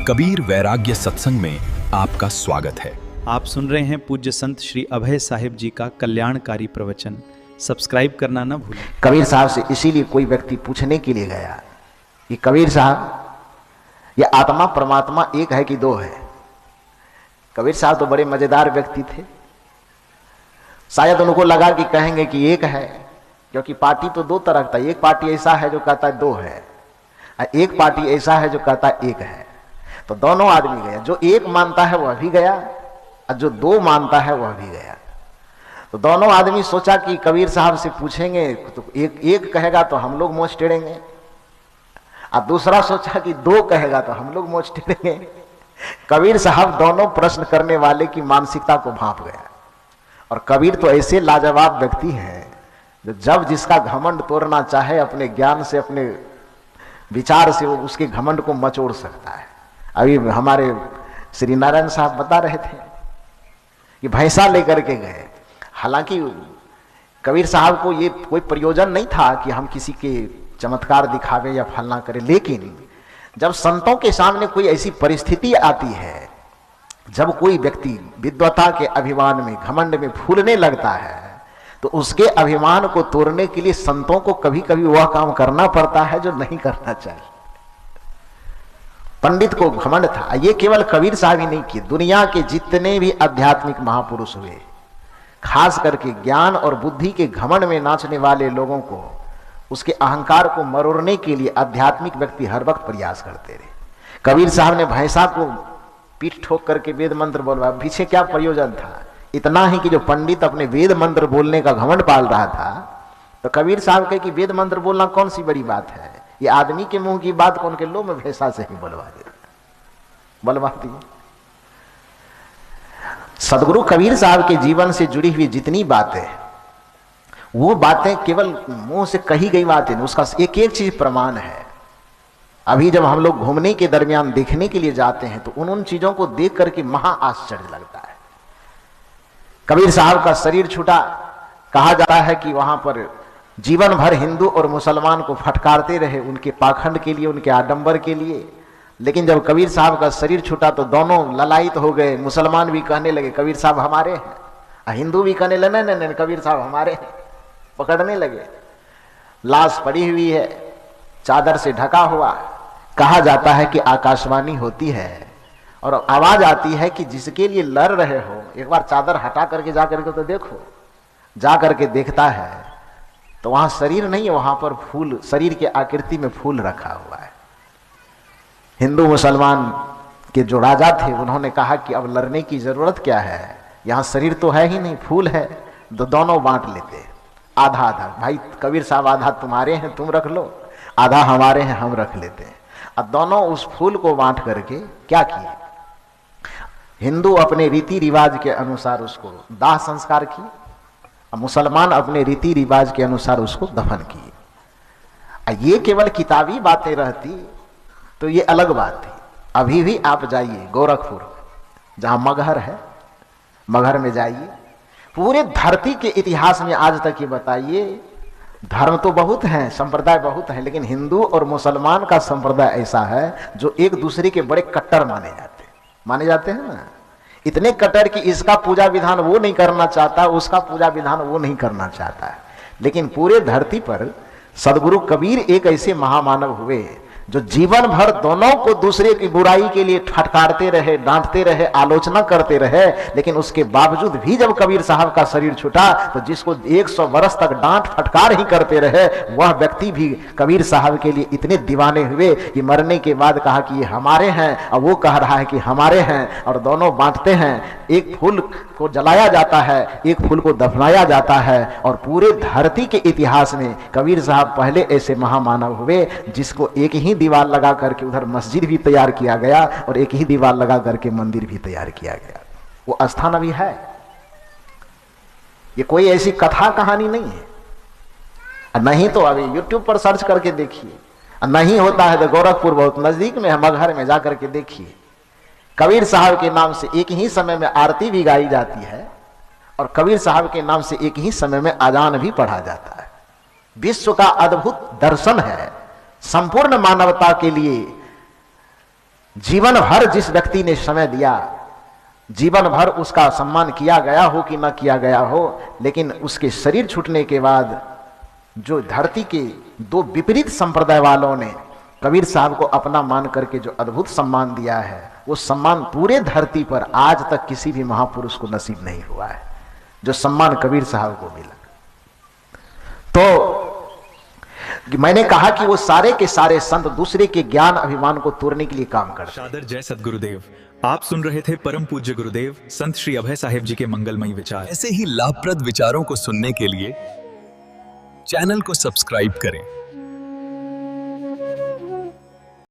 कबीर वैराग्य सत्संग में आपका स्वागत है। आप सुन रहे हैं पूज्य संत श्री अभय साहिब जी का कल्याणकारी प्रवचन। सब्सक्राइब करना ना भूलें। कबीर साहब से इसीलिए कोई व्यक्ति पूछने के लिए गया कि कबीर साहब, ये आत्मा परमात्मा एक है कि दो है? कबीर साहब तो बड़े मजेदार व्यक्ति थे। शायद उनको लगा कि कहेंगे कि एक है, क्योंकि पार्टी तो दो तरह का, एक पार्टी ऐसा है जो कहता है दो है, एक पार्टी ऐसा है जो कहता है एक है। तो दोनों आदमी गए, जो एक मानता है वह भी गया और जो दो मानता है वह भी गया। तो दोनों आदमी सोचा कि कबीर साहब से पूछेंगे तो एक कहेगा तो हम लोग मोच टेढ़ेंगे, और दूसरा सोचा कि दो कहेगा तो हम लोग मोच टेढ़ेंगे। कबीर साहब दोनों प्रश्न करने वाले की मानसिकता को भांप गया। और कबीर तो ऐसे लाजवाब व्यक्ति हैं जो जब जिसका घमंड तोड़ना चाहे अपने ज्ञान से, अपने विचार से, वो उसके घमंड को मचोड़ सकता है। अभी हमारे श्री नारायण साहब बता रहे थे कि भैंसा लेकर के गए। हालांकि कबीर साहब को ये कोई प्रयोजन नहीं था कि हम किसी के चमत्कार दिखावे या फलना करें, लेकिन जब संतों के सामने कोई ऐसी परिस्थिति आती है, जब कोई व्यक्ति विद्वता के अभिमान में, घमंड में फूलने लगता है, तो उसके अभिमान को तोड़ने के लिए संतों को कभी कभी वह काम करना पड़ता है जो नहीं करना चाहिए। पंडित को घमंड था, ये केवल कबीर साहब ही नहीं किए, दुनिया के जितने भी आध्यात्मिक महापुरुष हुए, खास करके ज्ञान और बुद्धि के घमंड में नाचने वाले लोगों को, उसके अहंकार को मरोड़ने के लिए आध्यात्मिक व्यक्ति हर वक्त प्रयास करते रहे। कबीर साहब ने भैंसा को पीठ ठोक करके वेद मंत्र बोलवाया। पीछे क्या प्रयोजन था? इतना ही कि जो पंडित अपने वेद मंत्र बोलने का घमंड पाल रहा था, तो कबीर साहब कहे कि वेद मंत्र बोलना कौन सी बड़ी बात है, ये आदमी के मुंह की बात कौन के लो, मैं भैंसा से ही बोलवा दी। सदगुरु कबीर साहब के जीवन से जुड़ी हुई जितनी बातें, वो बातें केवल मुंह से कही गई बातें, उसका एक एक चीज प्रमाण है। अभी जब हम लोग घूमने के दरमियान देखने के लिए जाते हैं तो उन चीजों को देख करके महा आश्चर्य लगता है। कबीर साहब का शरीर छूटा, कहा जाता है कि वहां पर जीवन भर हिंदू और मुसलमान को फटकारते रहे, उनके पाखंड के लिए, उनके आडंबर के लिए। लेकिन जब कबीर साहब का शरीर छूटा तो दोनों ललायित हो गए। मुसलमान भी कहने लगे कबीर साहब हमारे हैं, हिंदू भी कहने लगे नहीं कबीर साहब हमारे हैं, पकड़ने लगे। लाश पड़ी हुई है, चादर से ढका हुआ। कहा जाता है कि आकाशवाणी होती है और आवाज आती है कि जिसके लिए लड़ रहे हो, एक बार चादर हटा करके जा करके तो देखो। जा करके देखता है तो वहां शरीर नहीं है, वहां पर फूल, शरीर के आकृति में फूल रखा हुआ है। हिंदू मुसलमान के जो राजा थे उन्होंने कहा कि अब लड़ने की जरूरत क्या है, यहां शरीर तो है ही नहीं, फूल है, तो दोनों बांट लेते, आधा आधा। भाई कबीर साहब आधा तुम्हारे हैं तुम रख लो, आधा हमारे हैं हम रख लेते हैं। अब दोनों उस फूल को बांट करके क्या किए, हिंदू अपने रीति रिवाज के अनुसार उसको दाह संस्कार किए, मुसलमान अपने रीति रिवाज के अनुसार उसको दफन किए। ये केवल किताबी बातें रहती तो ये अलग बात थी। अभी भी आप जाइए गोरखपुर, जहां मगहर है, मगहर में जाइए, पूरे धरती के इतिहास में आज तक ये बताइए, धर्म तो बहुत हैं, संप्रदाय बहुत हैं, लेकिन हिंदू और मुसलमान का संप्रदाय ऐसा है जो एक दूसरे के बड़े कट्टर माने जाते हैं ना। इतने कट्टर कि इसका पूजा विधान वो नहीं करना चाहता, उसका पूजा विधान वो नहीं करना चाहता है। लेकिन पूरे धरती पर सदगुरु कबीर एक ऐसे महामानव हुए जो जीवन भर दोनों को दूसरे की बुराई के लिए फटकारते रहे, डांटते रहे, आलोचना करते रहे। लेकिन उसके बावजूद भी जब कबीर साहब का शरीर छूटा तो जिसको 100 वर्ष तक डांट फटकार ही करते रहे, वह व्यक्ति भी कबीर साहब के लिए इतने दीवाने हुए कि मरने के बाद कहा कि ये हमारे हैं, और वो कह रहा है कि हमारे हैं, और दोनों बांटते हैं। एक फूल को जलाया जाता है, एक फूल को दफनाया जाता है। और पूरे धरती के इतिहास में कबीर साहब पहले ऐसे महामानव हुए जिसको एक ही दीवार लगा करके उधर मस्जिद भी तैयार किया गया और एक ही दीवार लगा करके मंदिर भी तैयार किया गया। वो स्थान अभी है, ये कोई ऐसी कथा कहानी नहीं है। नहीं तो अभी YouTube पर सर्च करके देखिए, नहीं होता है तो गोरखपुर बहुत नजदीक में है, मगहर में जाकर के देखिए। कबीर साहब के नाम से एक ही समय में आरती भी गाई जाती है और कबीर साहब के नाम से एक ही समय में अजान भी पढ़ा जाता है। विश्व का अद्भुत दर्शन है, संपूर्ण मानवता के लिए जीवन भर जिस व्यक्ति ने समय दिया, जीवन भर उसका सम्मान किया गया हो कि ना किया गया हो, लेकिन उसके शरीर छूटने के बाद जो धरती के दो विपरीत संप्रदाय वालों ने कबीर साहब को अपना मान करके जो अद्भुत सम्मान दिया है, वो सम्मान पूरे धरती पर आज तक किसी भी महापुरुष को नसीब नहीं हुआ है जो सम्मान कबीर साहब को मिला। तो मैंने कहा कि वो सारे के सारे संत दूसरे के ज्ञान अभिमान को तोड़ने के लिए काम करते हैं। शादर जय सद्गुरुदेव। आप सुन रहे थे परम पूज्य गुरुदेव संत श्री अभय साहिब जी के मंगलमयी विचार। ऐसे ही लाभप्रद विचारों को सुनने के लिए चैनल को सब्सक्राइब करें।